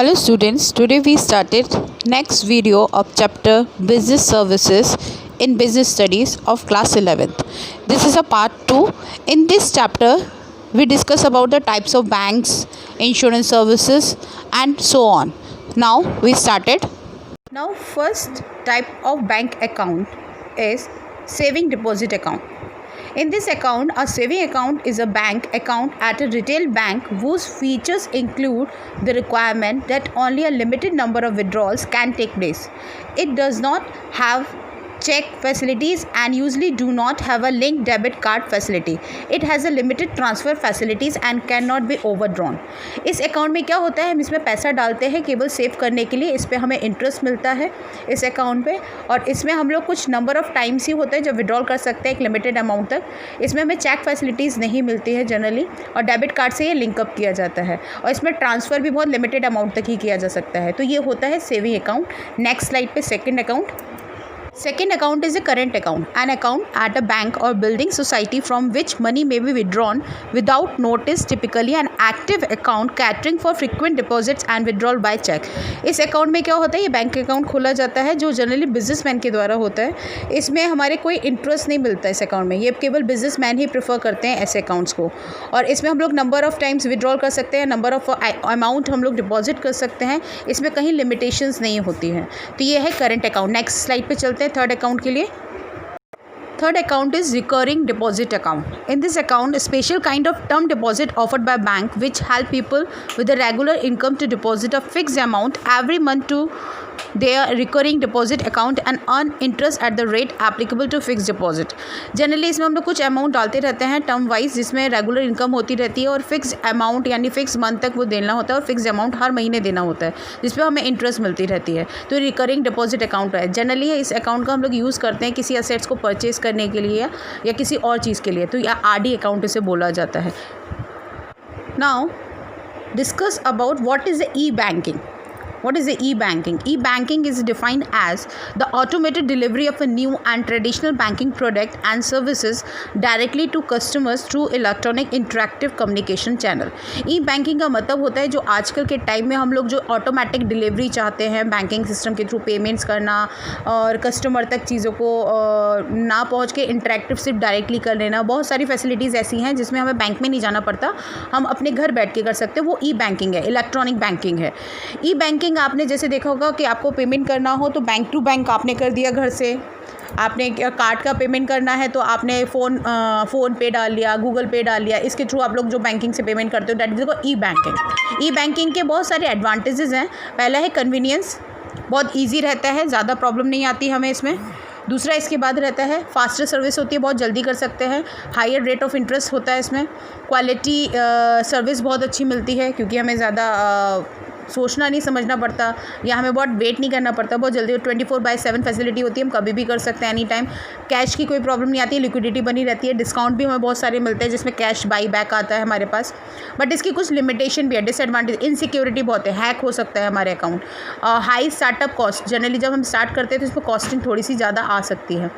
Hello students, today we started next video of chapter Business Services in Business Studies of class 11th. This is a part 2. In this chapter, we discuss about the types of banks, insurance services and so on. Now we started. Now first type of bank account is saving deposit account. In this account, a saving account is a bank account at a retail bank whose features include the requirement that only a limited number of withdrawals can take place. It does not have check facilities and usually do not have a linked debit card facility. It has a limited transfer facilities and cannot be overdrawn. इस account में क्या होता है, हम इसमें पैसा डालते हैं केवल सेव करने के लिए. इस पर हमें इंटरेस्ट मिलता है इस अकाउंट पे, और इसमें हम लोग कुछ नंबर ऑफ़ टाइम्स ही होता है जब विड्रॉल कर सकते हैं एक लिमिटेड अमाउंट तक. इसमें हमें चेक फैसिलिटीज़ नहीं मिलती है जनरली, और डेबिट कार्ड से ये लिंकअप किया जाता है, और इसमें ट्रांसफ़र भी बहुत लिमिटेड अमाउंट तक ही किया जा सकता है. तो ये होता है सेविंग अकाउंट. नेक्स्ट स्लाइड पे second account. Second account is a current account, an account at a bank or building society from which money may be withdrawn without notice, typically an active account catering for frequent deposits and withdrawal by check. इस account में क्या होता है, ये bank account खोला जाता है जो जनरली बिजनेसमैन के द्वारा होता है. इसमें हमारे कोई इंटरेस्ट नहीं मिलता इस अकाउंट में, ये केवल बिजनेसमैन ही प्रेफर करते हैं ऐसे अकाउंट्स को. और इसमें हम लोग नंबर ऑफ़ टाइम्स विड्रॉल कर सकते हैं, नंबर ऑफ़ अमाउंट हम लोग डिपॉजिट कर सकते हैं. इसमें कहीं लिमिटेशंस नहीं होती हैं. तो ये है करंट अकाउंट. नेक्स्ट स्लाइड पे चलते हैं थर्ड अकाउंट के लिए. Third account is recurring deposit account. In this account, a special kind of term deposit offered by bank which help people with a regular income to deposit a fixed amount every month to their recurring deposit account and earn interest at the rate applicable to fixed deposit. Generally इसमें हम लोग कुछ amount डालते रहते हैं term wise, जिसमें regular income होती रहती है, और फिक्स अमाउंट यानी फिक्स मंथ तक वो देना होता है, और फिक्स अमाउंट हर महीने देना होता है जिसमें हमें इंटरेस्ट मिलती रहती है. तो रिकरिंग डिपॉजिट अकाउंट है. जनरली इस अकाउंट का हम लोग यूज़ करते हैं किसी असेट्स को परचेज करने के लिए या किसी और चीज़ के लिए. तो या आरडी अकाउंट इसे बोला जाता है. Now discuss about what is the E banking. What is the e-banking? E-banking is defined as the automated delivery of a new and traditional banking product and services directly to customers through electronic interactive communication channel. E-banking का मतलब होता है जो आजकल के time में हम लोग जो ऑटोमेटिक डिलीवरी चाहते हैं बैंकिंग सिस्टम के थ्रू पेमेंट्स करना, और कस्टमर तक चीज़ों को ना पहुंच के इंटरेक्टिव सिर्फ डायरेक्टली कर लेना. बहुत सारी फैसिलिटीज़ ऐसी हैं जिसमें हमें बैंक में नहीं जाना पड़ता, हम अपने घर बैठ के कर सकते हैं. वो ई-बैंकिंग है, इलेक्ट्रॉनिक बैंकिंग है. ई-बैंकिंग आपने जैसे देखा होगा कि आपको पेमेंट करना हो तो बैंक टू बैंक आपने कर दिया घर से. आपने कार्ड का पेमेंट करना है तो आपने फ़ोन पे डाल लिया, गूगल पे डाल लिया. इसके थ्रू आप लोग जो बैंकिंग से पेमेंट करते हो, that is E banking. E banking के बहुत सारे एडवांटेजेस हैं. पहला है कन्वीनियंस, बहुत ईजी रहता है, ज़्यादा प्रॉब्लम नहीं आती हमें इसमें. दूसरा इसके बाद रहता है फास्टर सर्विस होती है, बहुत जल्दी कर सकते हैं. हायर रेट ऑफ इंटरेस्ट होता है इसमें. क्वालिटी सर्विस बहुत अच्छी मिलती है क्योंकि हमें ज़्यादा सोचना नहीं समझना पड़ता, या हमें बहुत वेट नहीं करना पड़ता. बहुत जल्दी 24/7 फैसिलिटी होती है, हम कभी भी कर सकते हैं एनी टाइम. कैश की कोई प्रॉब्लम नहीं आती है, लिक्विडिटी बनी रहती है. डिस्काउंट भी हमें बहुत सारे मिलते हैं जिसमें कैश बाई बैक आता है हमारे पास. बट इसकी कुछ लिमिटेशन भी है, डिसएडवांटेज. इनसिक्योरिटी बहुत है, हैक हो सकता है हमारे account. High startup cost, generally जब हम स्टार्ट करते हैं तो इस पर कॉस्टिंग थोड़ी सी ज़्यादा आ सकती है.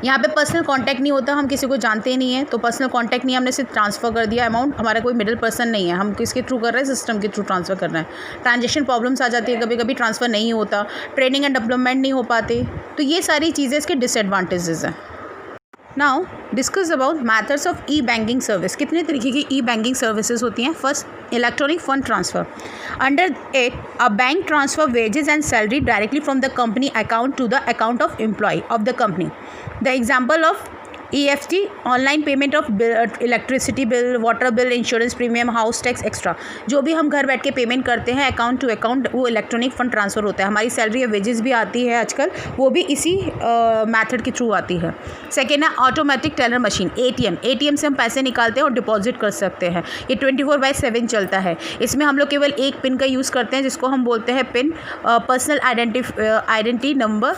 यहाँ पे पर्सनल कांटेक्ट नहीं होता, हम किसी को जानते ही नहीं है, तो पर्सनल कांटेक्ट नहीं है, हमने सिर्फ ट्रांसफ़र कर दिया अमाउंट. हमारा कोई मिडिल पर्सन नहीं है, हम किसके थ्रू कर रहे हैं, सिस्टम के थ्रू ट्रांसफ़र कर रहे हैं. ट्रांजेक्शन प्रॉब्लम्स आ जाती है, कभी कभी ट्रांसफ़र नहीं होता, ट्रेनिंग एंड डेवलपमेंट नहीं हो पाते. तो ये सारी चीज़ें इसके डिसएडवांटेजेस हैं. Now discuss about methods of e banking service. कितने तरीके की ई बैंकिंग सर्विसेज होती हैं. First, electronic fund transfer. Under it a bank transfer wages and salary directly from the company account to the account of employ of the company. The example of EFT, online payment of electricity bill, water bill, insurance premium, house tax extra. जो भी हम घर बैठ के payment करते हैं account to account, वो electronic fund transfer होता है. हमारी सैलरी या वेजेस भी आती है आजकल, वो भी इसी मेथड के थ्रू आती है. सेकेंड है automatic teller machine, ATM. ATM से हम पैसे निकालते हैं और डिपॉजिट कर सकते हैं. ये 24/7 चलता है. इसमें हम लोग केवल एक पिन का यूज़ करते हैं जिसको हम बोलते हैं pin, personal identity number.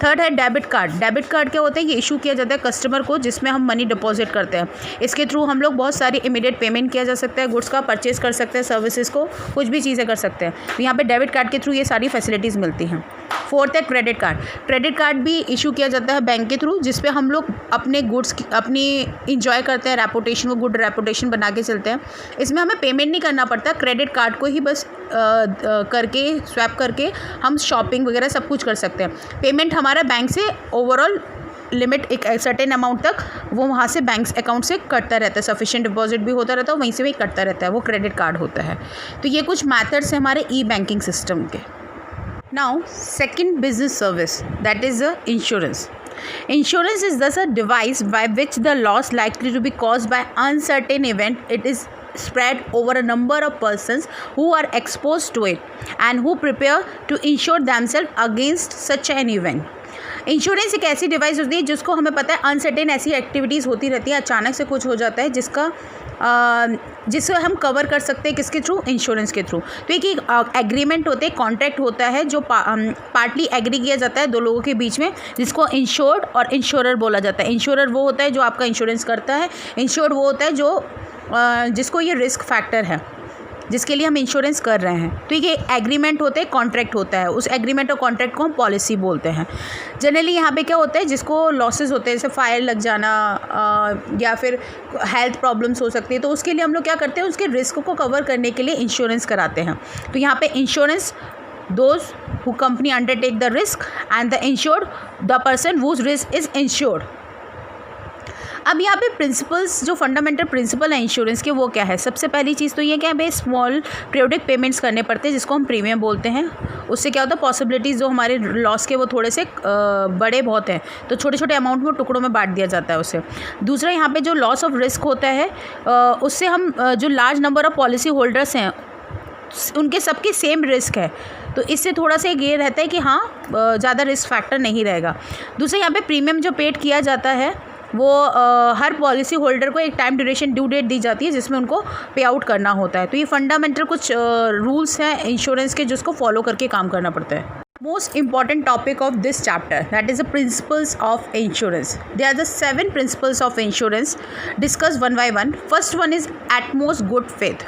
Third है डेबिट कार्ड. डेबिट कार्ड क्या होता है, ये इशू किया जाता है कस्टमर को जिसमें हम मनी डिपॉजिट करते हैं. इसके थ्रू हम लोग बहुत सारी इमीडिएट पेमेंट किया जा सकता है, गुड्स का परचेज कर सकते हैं, सर्विसेज को कुछ भी चीज़ें कर सकते हैं. तो यहाँ पे डेबिट कार्ड के थ्रू ये सारी फैसिलिटीज़ मिलती हैं. फोर्थ है क्रेडिट कार्ड। क्रेडिट कार्ड भी इशू किया जाता है बैंक के थ्रू, जिस पे हम लोग अपने गुड्स अपनी इंजॉय करते हैं, रेपुटेशन को गुड रेपुटेशन बना के चलते हैं। इसमें हमें पेमेंट नहीं करना पड़ता, क्रेडिट कार्ड को ही बस करके स्वैप करके हम शॉपिंग वगैरह सब कुछ कर सकते हैं। पेमेंट हमारा बैंक से ओवरऑल लिमिट एक सर्टेन अमाउंट तक वो वहाँ से बैंक अकाउंट से कटता रहता है, सफिशिएंट डिपॉजिट भी होता रहता है, वहीं से भी कटता रहता है, वो क्रेडिट कार्ड होता है। तो ये कुछ मैथड्स हैं हमारे ई बैंकिंग सिस्टम के। Now second business service, that is the insurance. Insurance is thus a device by which the loss likely to be caused by uncertain event it is spread over a number of persons who are exposed to it and who prepare to insure themselves against such an event. Insurance एक ऐसी device होती है जिसको हमें पता है uncertain ऐसी activities होती रहती है, अचानक से कुछ हो जाता है जिससे हम कवर कर सकते हैं किसके थ्रू, इंश्योरेंस के थ्रू. तो एक एग्रीमेंट होते हैं, कॉन्ट्रैक्ट होता है जो पार्टली एग्री किया जाता है दो लोगों के बीच में, जिसको इंश्योर्ड और इंश्योरर बोला जाता है. इंश्योरर वो होता है जो आपका इंश्योरेंस करता है, इंश्योर्ड वो होता है जो जिसको ये रिस्क फैक्टर है जिसके लिए हम इंश्योरेंस कर रहे हैं. तो ये एग्रीमेंट होते हैं, कॉन्ट्रैक्ट होता है, उस एग्रीमेंट और कॉन्ट्रैक्ट को हम पॉलिसी बोलते हैं. जनरली यहाँ पे क्या होता है, जिसको लॉसेस होते हैं जैसे फायर लग जाना या फिर हेल्थ प्रॉब्लम्स हो सकती है, तो उसके लिए हम लोग क्या करते हैं, उसके रिस्क को कवर करने के लिए इंश्योरेंस कराते हैं. तो यहाँ पे insurance those who company undertake the risk and the insured the person whose risk is insured. अब यहाँ पे प्रिंसिपल्स, जो फंडामेंटल प्रिंसिपल है इंश्योरेंस के, वो क्या है. सबसे पहली चीज़ तो ये क्या है भाई, स्मॉल पीरियोडिक पेमेंट्स करने पड़ते हैं जिसको हम प्रीमियम बोलते हैं. उससे क्या होता है, पॉसिबिलिटीज़ जो हमारे लॉस के वो थोड़े से बड़े बहुत हैं, तो छोटे छोटे अमाउंट में टुकड़ों में बांट दिया जाता है उससे. दूसरा यहाँ पे जो लॉस ऑफ रिस्क होता है उससे हम जो large number of policy holders हैं उनके सबके सेम रिस्क है, तो इससे थोड़ा सा ये रहता है कि हाँ ज़्यादा रिस्क फैक्टर नहीं रहेगा. दूसरा यहाँ पे प्रीमियम जो पेड किया जाता है वो हर पॉलिसी होल्डर को एक टाइम ड्यूरेशन ड्यू डेट दी जाती है जिसमें उनको पे आउट करना होता है. तो ये फंडामेंटल कुछ रूल्स हैं इंश्योरेंस के जिसको फॉलो करके काम करना पड़ता है. Most important topic of this chapter, that is the principles of insurance. There are the 7 principles of insurance discussed one by one. First one is utmost good faith.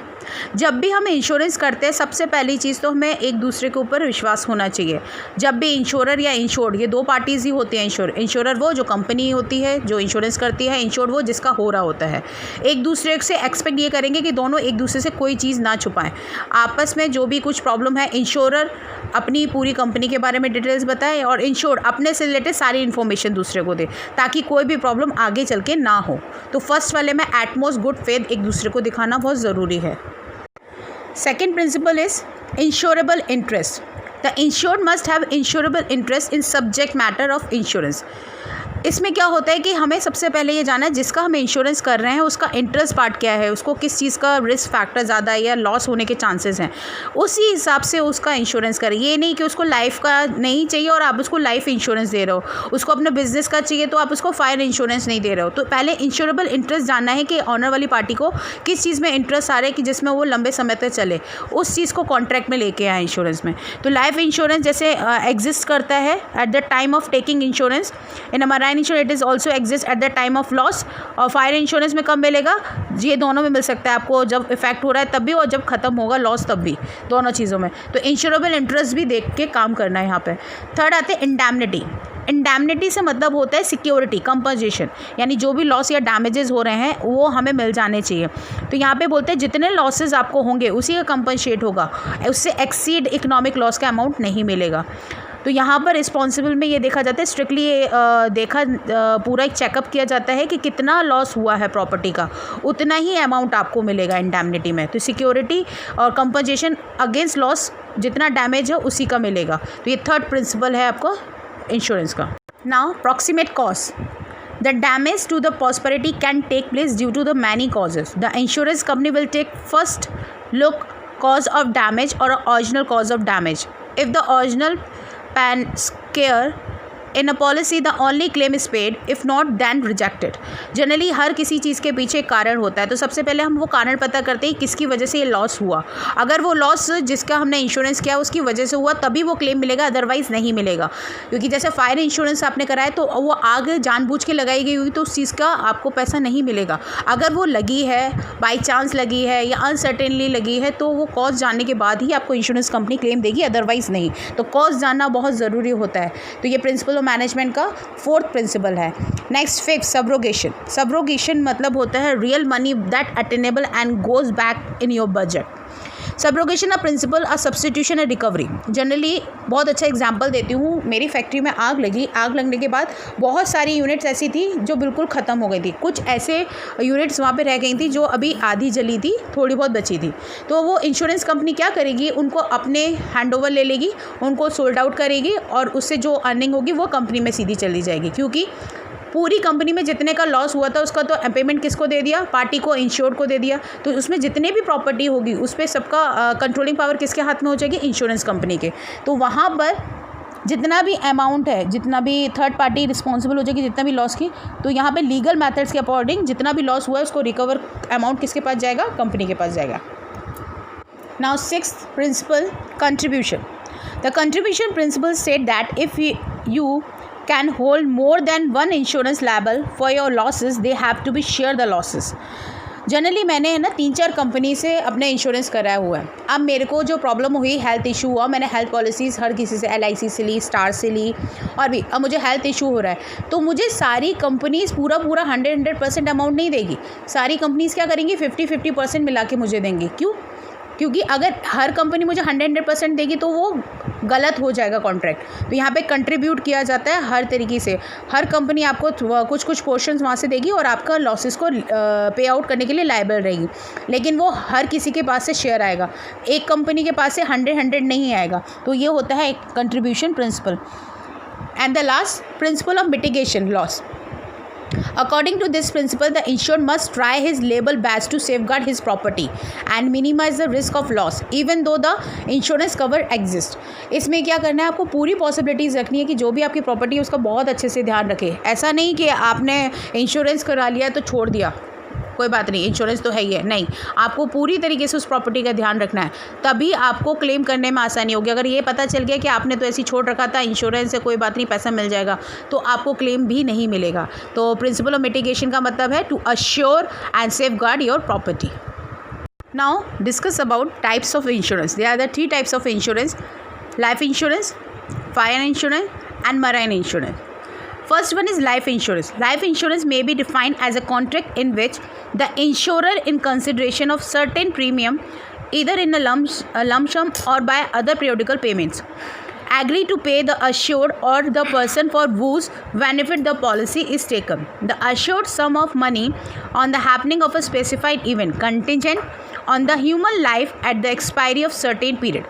जब भी हम इंश्योरेंस करते हैं सबसे पहली चीज़ तो हमें एक दूसरे के ऊपर विश्वास होना चाहिए. जब भी इंश्योरर या इंश्योर्ड, ये दो पार्टीज़ ही होती हैं. इंश्योरर वो जो कंपनी होती है जो इंश्योरेंस करती है, इंश्योर्ड वो जिसका हो रहा होता है. एक दूसरे से एक्सपेक्ट ये करेंगे कि दोनों एक दूसरे से कोई चीज़ ना छुपाएं. आपस में जो भी कुछ प्रॉब्लम है, इंश्योरर अपनी पूरी कंपनी के बारे में डिटेल्स बताए और इंश्योर्ड अपने से रिलेटेड सारी इन्फॉर्मेशन दूसरे को दे, ताकि कोई भी प्रॉब्लम आगे चल के ना हो. तो फर्स्ट वाले में एटमोस्ट गुड फेथ एक दूसरे को दिखाना बहुत ज़रूरी है. Second principle is insurable interest. The insured must have insurable interest in subject matter of insurance. इसमें क्या होता है कि हमें सबसे पहले ये जानना है जिसका हम इंश्योरेंस कर रहे हैं उसका इंटरेस्ट पार्ट क्या है, उसको किस चीज़ का रिस्क फैक्टर ज़्यादा है या लॉस होने के चांसेस हैं, उसी हिसाब से उसका इंश्योरेंस करें. ये नहीं कि उसको लाइफ का नहीं चाहिए और आप उसको लाइफ इंश्योरेंस दे रहे हो, उसको अपने बिजनेस का चाहिए तो आप उसको फायर इंश्योरेंस नहीं दे रहे हो. तो पहले इंश्योरेबल इंटरेस्ट जानना है कि ऑनर वाली पार्टी को किस चीज़ में इंटरेस्ट आ रहा है कि जिसमें वो लंबे समय तक चले, उस चीज़ को कॉन्ट्रैक्ट में लेके आए इंश्योरेंस में. तो लाइफ इंश्योरेंस जैसे एग्जिस्ट करता है at the time of taking insurance, in marine insurance it is also exist at the time of loss. और फायर इंश्योरेंस में कब मिलेगा, ये दोनों में मिल सकता है आपको, जब इफेक्ट हो रहा है तब भी और जब खत्म होगा लॉस तब भी, दोनों चीज़ों में. तो इंश्योरेबल इंटरेस्ट भी देख के काम करना है यहाँ पे. थर्ड आते हैं इंडैमनिटी. इंडैमनिटी से मतलब होता है सिक्योरिटी, कंपनसेशन, यानी जो भी लॉस या डैमेजेस हो रहे हैं वो हमें मिल जाने चाहिए. तो यहाँ पे बोलते हैं जितने लॉसेस आपको होंगे उसी का कंपनसेट होगा, उससे एक्सीड इकोनॉमिक लॉस का अमाउंट नहीं मिलेगा. तो यहाँ पर रिस्पॉन्सिबल में ये देखा जाता है, स्ट्रिक्टली पूरा एक चेकअप किया जाता है कि कितना लॉस हुआ है प्रॉपर्टी का, उतना ही अमाउंट आपको मिलेगा इंडैमनिटी में. तो सिक्योरिटी और कंपनसेशन अगेंस्ट लॉस, जितना डैमेज है उसी का मिलेगा. तो ये थर्ड प्रिंसिपल है आपको इंश्योरेंस का. Now proximate cause. The damage to the prosperity can take place due to the many causes. The insurance company will take first look cause of damage or original cause of damage. If the original pan scare in a policy the only claim is paid, if not then rejected. Generally हर किसी चीज़ के पीछे एक कारण होता है, तो सबसे पहले हम वो कारण पता करते हैं किसकी वजह से ये लॉस हुआ। अगर वो लॉस जिसका हमने इंश्योरेंस किया उसकी वजह से हुआ तभी वो क्लेम मिलेगा, अदरवाइज़ नहीं मिलेगा। क्योंकि जैसे फायर इंश्योरेंस आपने कराया तो वो आग जानबूझ के लगाई गई हुई, तो उस चीज़ का आपको पैसा नहीं मिलेगा। अगर वो लगी है, बाई चांस लगी है या अनसर्टेनली लगी है, तो वो कॉज जानने के बाद ही आपको इंश्योरेंस कंपनी क्लेम देगी, अदरवाइज़ नहीं। तो कॉज जानना बहुत ज़रूरी होता है। तो ये प्रिंसिपल ऑफ मैनेजमेंट का 4th प्रिंसिपल है। Next 5th, subrogation. सब्रोगेशन मतलब होता है real money that attainable and goes back in your budget. Subrogation a principle a substitution and recovery. Generally बहुत अच्छा एग्जांपल देती हूँ। मेरी फैक्ट्री में आग लगी, आग लगने के बाद बहुत सारी यूनिट्स ऐसी थी जो बिल्कुल ख़त्म हो गई थी। कुछ ऐसे यूनिट्स वहाँ पे रह गई थी जो अभी आधी जली थी, थोड़ी बहुत बची थी। तो वो इंश्योरेंस कंपनी क्या करेगी, उनको अपने हैंडओवर ले लेगी, उनको सोल्ड आउट करेगी और उससे जो अर्निंग होगी वो कंपनी में सीधी चली जाएगी। क्योंकि पूरी कंपनी में जितने का लॉस हुआ था उसका तो पेमेंट किसको दे दिया, पार्टी को, इंश्योर्ड को दे दिया। तो उसमें जितने भी प्रॉपर्टी होगी उस पर सबका कंट्रोलिंग पावर किसके हाथ में हो जाएगी, इंश्योरेंस कंपनी के। तो वहाँ पर जितना भी अमाउंट है, जितना भी थर्ड पार्टी रिस्पॉन्सिबल हो जाएगी, जितना भी लॉस की, तो यहाँ पे लीगल मेथड्स के अकॉर्डिंग जितना भी लॉस हुआ है उसको रिकवर अमाउंट किसके पास जाएगा, कंपनी के पास जाएगा। Now 6th principle, contribution. The contribution principle state that if you can hold more than one insurance liable for your losses, they have to be share the losses. Generally मैंने है ना 3-4 company से अपने insurance कराया हुआ है। अब मेरे को जो प्रॉब्लम हुई, हेल्थ इशू हुआ, मैंने हेल्थ पॉलिसीज़ हर किसी से, LIC से ली, स्टार से ली, और भी अब मुझे हेल्थ इशू हो रहा है, तो मुझे सारी कंपनीज़ पूरा 100% अमाउंट नहीं देगी। सारी कंपनीज़ क्या करेंगी, 50% मिला के मुझे देंगी। क्यों? क्योंकि अगर हर कंपनी मुझे 100% देगी तो वो गलत हो जाएगा कॉन्ट्रैक्ट। तो यहाँ पे कंट्रीब्यूट किया जाता है हर तरीके से। हर कंपनी आपको कुछ पोर्शंस वहाँ से देगी और आपका लॉसेस को पे आउट करने के लिए लायबल रहेगी, लेकिन वो हर किसी के पास से शेयर आएगा। एक कंपनी के पास से 100 नहीं आएगा। तो ये होता है एक contribution principle. And the last principle of mitigation loss. According to this principle, the insured must try his level best to safeguard his property and minimize the risk of loss, even though the insurance cover exists. इसमें क्या करना है, आपको पूरी possibilities रखनी है कि जो भी आपकी प्रॉपर्टी है उसका बहुत अच्छे से ध्यान रखें। ऐसा नहीं कि आपने इंश्योरेंस करा लिया तो छोड़ दिया, कोई बात नहीं, इंश्योरेंस तो है ही है, नहीं, आपको पूरी तरीके से उस प्रॉपर्टी का ध्यान रखना है, तभी आपको क्लेम करने में आसानी होगी। अगर ये पता चल गया कि आपने तो ऐसी छोड़ रखा था, इंश्योरेंस से कोई बात नहीं, पैसा मिल जाएगा, तो आपको क्लेम भी नहीं मिलेगा। तो प्रिंसिपल ऑफ मिटिगेशन का मतलब है to assure and safeguard your property. Now discuss about types of insurance. There are the 3 types of insurance: life insurance, fire insurance and marine insurance. First one is life insurance. Life insurance may be defined as a contract in which the insurer, in consideration of certain premium, either in a lump sum or by other periodical payments, agree to pay the assured or the person for whose benefit the policy is taken the assured sum of money on the happening of a specified event contingent on the human life at the expiry of certain period.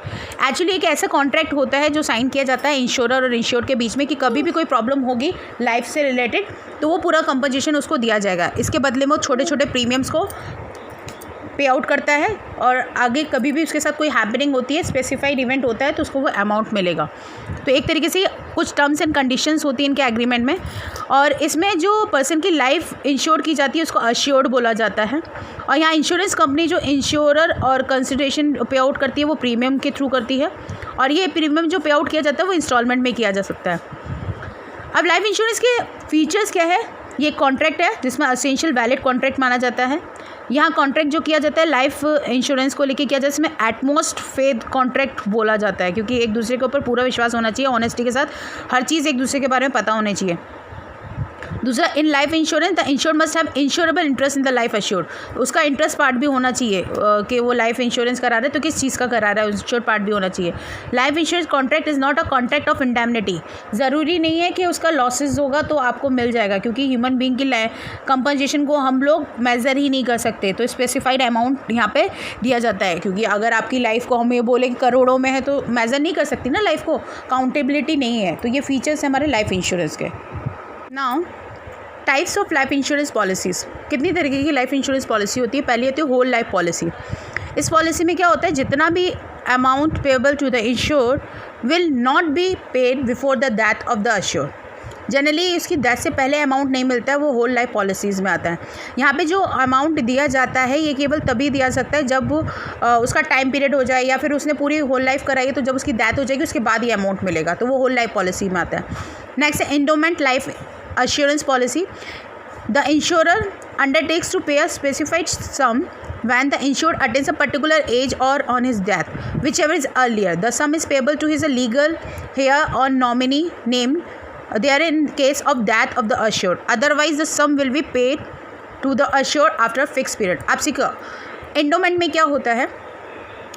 Actually एक ऐसा contract होता है जो sign किया जाता है insurer और insured के बीच में कि कभी भी कोई प्रॉब्लम होगी लाइफ से रिलेटेड तो वो पूरा कंपनसेशन उसको दिया जाएगा। इसके बदले में वो छोटे छोटे प्रीमियम्स को पे आउट करता है और आगे कभी भी उसके साथ कोई हैपनिंग होती है, स्पेसिफाइड इवेंट होता है, तो उसको वो अमाउंट मिलेगा। तो एक तरीके से कुछ टर्म्स एंड कंडीशंस होती हैं इनके एग्रीमेंट में, और इसमें जो पर्सन की लाइफ इंश्योर की जाती है उसको अश्योर्ड बोला जाता है। और यहाँ इंश्योरेंस कंपनी जो इंश्योरर और कंसिडरेशन पे आउट करती है वो प्रीमियम के थ्रू करती है, और ये प्रीमियम जो पे आउट किया जाता है वो इंस्टॉलमेंट में किया जा सकता है। अब लाइफ इंश्योरेंस के फीचर्स क्या है? ये कॉन्ट्रैक्ट है जिसमें असेंशियल वैलिड कॉन्ट्रैक्ट माना जाता है। यहाँ कॉन्ट्रैक्ट जो किया जाता है लाइफ इंश्योरेंस को लेके किया जाता है, इसमें एटमोस्ट फेथ कॉन्ट्रैक्ट बोला जाता है, क्योंकि एक दूसरे के ऊपर पूरा विश्वास होना चाहिए, ऑनेस्टी के साथ हर चीज़ एक दूसरे के बारे में पता होनी चाहिए। दूसरा, in life insurance the insured must have insurable interest in the life assured. उसका इंटरेस्ट पार्ट भी होना चाहिए कि वो लाइफ इंश्योरेंस करा रहा है तो किस चीज़ का करा रहा है, इंश्योर्ड पार्ट भी होना चाहिए। Life insurance contract is not a contract of indemnity. ज़रूरी नहीं है कि उसका लॉसेज होगा तो आपको मिल जाएगा, क्योंकि ह्यूमन बीइंग की कंपनसेशन को हम लोग मेजर ही नहीं कर सकते, तो स्पेसिफाइड अमाउंट यहाँ पे दिया जाता है। क्योंकि अगर आपकी लाइफ को हम ये बोले कि करोड़ों में है तो मेजर नहीं कर सकती ना, लाइफ को काउंटेबिलिटी नहीं है। तो ये फीचर्स हैं हमारे लाइफ इंश्योरेंस के। Now types of life insurance policies. कितनी तरीके की लाइफ इंश्योरेंस पॉलिसी होती है? पहली होती है होल लाइफ पॉलिसी। इस पॉलिसी में क्या होता है, जितना भी amount payable to the insured will not be paid before the death of the assured. Generally इसकी डेथ से पहले अमाउंट नहीं मिलता है, वो होल लाइफ पॉलिसीज़ में आता है। यहाँ पे जो अमाउंट दिया जाता है ये केवल तभी दिया सकता है जब उसका टाइम पीरियड हो जाए या फिर उसने पूरी होल लाइफ कराई है, तो जब उसकी डेथ हो जाएगी उसके बाद ये अमाउंट मिलेगा, तो वो होल लाइफ पॉलिसी में आता है। नेक्स्ट है endowment life assurance policy. The insurer undertakes to pay a specified sum when the insured attains a particular age or on his death, whichever is earlier. The sum is payable to his legal heir or nominee named there in case of death of the assured. Otherwise, the sum will be paid to the assured after a fixed period. अब सीखो endowment में क्या होता है,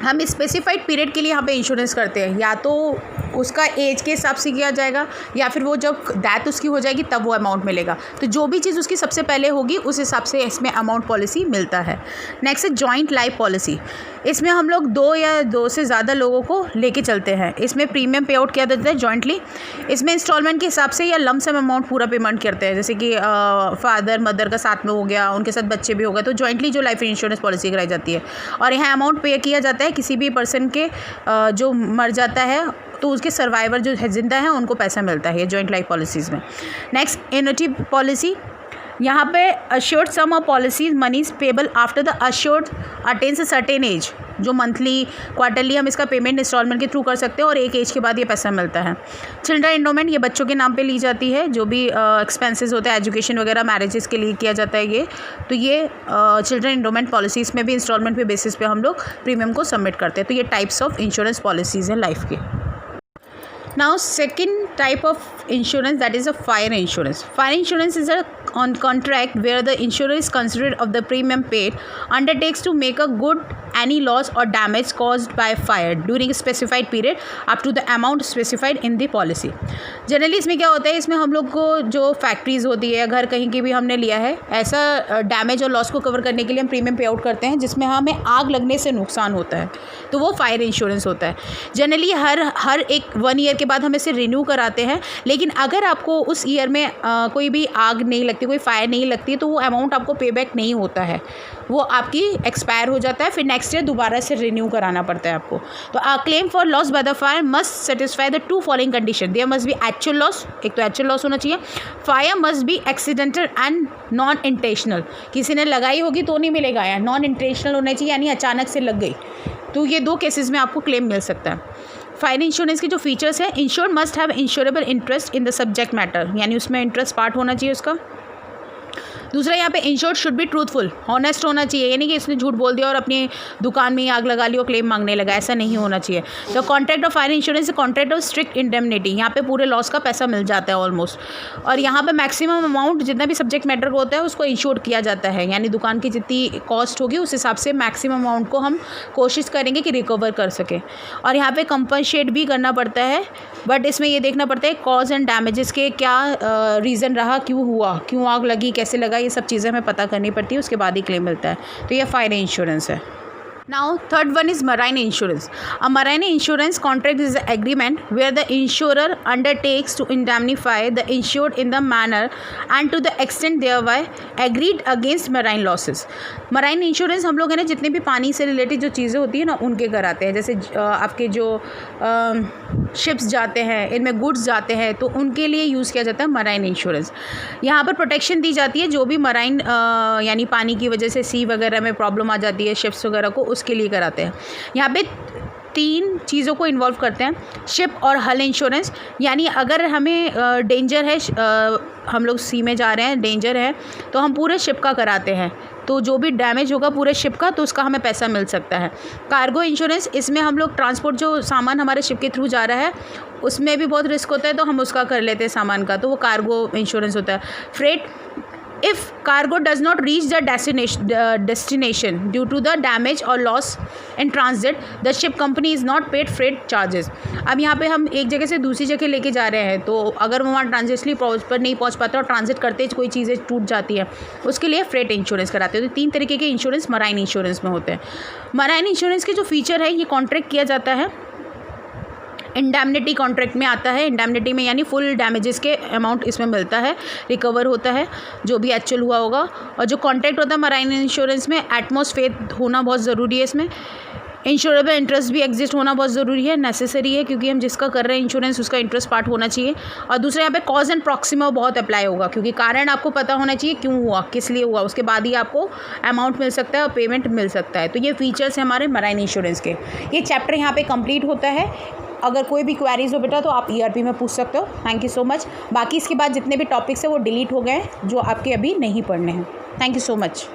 हम specified period के लिए यहाँ पे इंश्योरेंस करते हैं, या तो उसका एज के हिसाब से किया जाएगा या फिर वो जब डेथ उसकी हो जाएगी तब वो अमाउंट मिलेगा। तो जो भी चीज़ उसकी सबसे पहले होगी उस हिसाब से इसमें अमाउंट पॉलिसी मिलता है। नेक्स्ट है जॉइंट लाइफ पॉलिसी। इसमें हम लोग 2 या 2 से ज़्यादा लोगों को लेके चलते हैं। इसमें प्रीमियम पे आउट किया जाता है जॉइंटली। इसमें इंस्टॉलमेंट के हिसाब से या लम सम अमाउंट पूरा पेमेंट करते हैं, जैसे कि फादर मदर का साथ में हो गया, उनके साथ बच्चे भी हो गए, तो जॉइंटली जो लाइफ इंश्योरेंस पॉलिसी कराई जाती है। और यहाँ अमाउंट पे किया जाता है किसी भी पर्सन के जो मर जाता है तो उसके सर्वाइवर जो है जिंदा हैं उनको पैसा मिलता है जॉइंट लाइफ पॉलिसीज़ में। Next annuity policy. यहाँ पे assured sum of policies money is payable after the assured attains a certain age, जो मंथली क्वार्टरली हम इसका पेमेंट इंस्टॉलमेंट के थ्रू कर सकते हैं और एक एज के बाद ये पैसा मिलता है। चिल्ड्रन एंडोमेंट, ये बच्चों के नाम पे ली जाती है, जो भी एक्सपेंसेस होते हैं एजुकेशन वगैरह मैरिजेस के लिए किया जाता है ये, तो ये चिल्ड्रन एंडोमेंट पॉलिसीज़ में भी इंस्टॉलमेंट पे बेसिस पे हम लोग प्रीमियम को सबमिट करते हैं। तो ये टाइप्स ऑफ इंश्योरेंस पॉलिसीज़ हैं लाइफ के। Now second type of insurance, that is a fire insurance. Fire insurance is a on contract where the insurer is considered of the premium paid undertakes to make a good any loss or damage caused by fire during a specified period up to the amount specified in the policy. Generally इसमें क्या होता है, इसमें हम लोग को जो factories होती है घर कहीं की भी हमने लिया है, ऐसा डैमेज और लॉस को कवर करने के लिए हम प्रीमियम पे आउट करते हैं जिसमें हमें आग लगने से नुकसान होता है, तो वो फायर इंश्योरेंस होता है। जनरली हर एक 1 ईयर के बाद हम इसे रिन्यू कराते हैं, लेकिन अगर आपको उस ईयर में कोई भी आग नहीं लगती, कोई फायर नहीं लगती, तो वो अमाउंट आपको पे बैक नहीं होता है, वो आपकी एक्सपायर हो जाता है, फिर नेक्स्ट ईयर दोबारा से रिन्यू कराना पड़ता है आपको। तो claim for loss by the fire must satisfy the 2 following condition. There must be actual loss, एक तो एक्चुअल लॉस होना चाहिए, fire must be accidental and non intentional, किसी ने लगाई होगी तो नहीं मिलेगा, या नॉन इंटेंशनल होना चाहिए यानी अचानक से लग गई, तो ये 2 केसेस में आपको क्लेम मिल सकता है। फायर इंश्योरेंस के जो फीचर्स है, insured must have insurable interest in the subject matter, यानी उसमें इंटरेस्ट पार्ट होना चाहिए उसका। दूसरा, यहाँ पे insured should be truthful, honest होना चाहिए, यानी कि इसने झूठ बोल दिया और अपनी दुकान में ही आग लगा ली और क्लेम मांगने लगा, ऐसा नहीं होना चाहिए। तो contract of fire insurance contract of strict indemnity, यहाँ पे पूरे लॉस का पैसा मिल जाता है ऑलमोस्ट, और यहाँ पे मैक्सिमम अमाउंट जितना भी सब्जेक्ट मैटर होता है उसको इंश्योर किया जाता है, यानी दुकान की जितनी कॉस्ट होगी उस हिसाब से मैक्सिमम अमाउंट को हम कोशिश करेंगे कि रिकवर कर सकें। और यहाँ पे कंपनसेट भी करना पड़ता है, बट इसमें ये देखना पड़ता है कॉज एंड डैमेजेस के क्या रीज़न रहा, क्यों हुआ, क्यों आग लगी, कैसे लगा, ये सब चीज़ें हमें पता करनी पड़ती है, उसके बाद ही क्लेम मिलता है। तो ये फायर इंश्योरेंस है। Now third one is marine insurance. A marine insurance contract is an agreement where the insurer undertakes to indemnify the insured in the manner and to the extent thereby agreed against marine losses. Marine insurance हम लोग है ना जितने भी पानी से related जो चीज़ें होती है ना उनके कराते हैं, जैसे आपके जो शिप्स जाते हैं, इनमें गुड्स जाते हैं, तो उनके लिए यूज़ किया जाता है मराइन इंश्योरेंस। यहाँ पर प्रोटेक्शन दी जाती है जो भी मराइन यानी पानी की वजह से सी वगैरह में प्रॉब्लम आ जाती है शिप्स वगैरह को, उसके लिए कराते हैं। यहाँ पे 3 चीज़ों को इन्वॉल्व करते हैं, शिप और हल इंश्योरेंस, यानी अगर हमें डेंजर है, हम लोग सी में जा रहे हैं, डेंजर है, तो हम पूरे शिप का कराते हैं, तो जो भी डैमेज होगा पूरे शिप का तो उसका हमें पैसा मिल सकता है। कार्गो इंश्योरेंस, इसमें हम लोग ट्रांसपोर्ट जो सामान हमारे शिप के थ्रू जा रहा है उसमें भी बहुत रिस्क होता है, तो हम उसका कर लेते हैं सामान का, तो वो कार्गो इंश्योरेंस होता है। Freight, if cargo does not reach the destination due to the damage or loss in transit, the ship company is not paid freight charges. अब यहाँ पे हम एक जगह से दूसरी जगह लेके जा रहे हैं, तो अगर वो वहाँ ट्रांजिटली पर नहीं पहुँच पाता और ट्रांजिट करते कोई चीज़ें टूट जाती है, उसके लिए फ्रेट इंश्योरेंस कराते हैं। तो 3 तरीके के इंश्योरेंस मराइन इंश्योरेंस में होते हैं। मराइन इंश्योरेंस के जो फीचर है, ये कॉन्ट्रैक्ट किया जाता है, इंडेमनिटी कॉन्ट्रैक्ट में आता है। इंडेमनिटी में यानी फुल डैमेजेस के अमाउंट इसमें मिलता है, रिकवर होता है जो भी एक्चुअल हुआ होगा। और जो कॉन्ट्रैक्ट होता है मराइन इंश्योरेंस में, एटमॉस फेथ होना बहुत ज़रूरी है इसमें। इंश्योरेबल इंटरेस्ट भी एग्जिस्ट होना बहुत ज़रूरी है, नेसेसरी है, क्योंकि हम जिसका कर रहे हैं इंश्योरेंस उसका इंटरेस्ट पार्ट होना चाहिए। और दूसरा यहाँ पे कॉज एंड प्रॉक्सिमा बहुत अप्लाई होगा, क्योंकि कारण आपको पता होना चाहिए क्यों हुआ, किस लिए हुआ, उसके बाद ही आपको अमाउंट मिल सकता है और पेमेंट मिल सकता है। तो ये फीचर्स हैं हमारे मराइन इंश्योरेंस के। ये चैप्टर यहाँ पे कंप्लीट होता है। अगर कोई भी क्वेरीज हो बेटा तो आप ERP में पूछ सकते हो। Thank you so much. बाकी इसके बाद जितने भी टॉपिक्स हैं वो डिलीट हो गए हैं जो आपके अभी नहीं पढ़ने हैं। Thank you so much.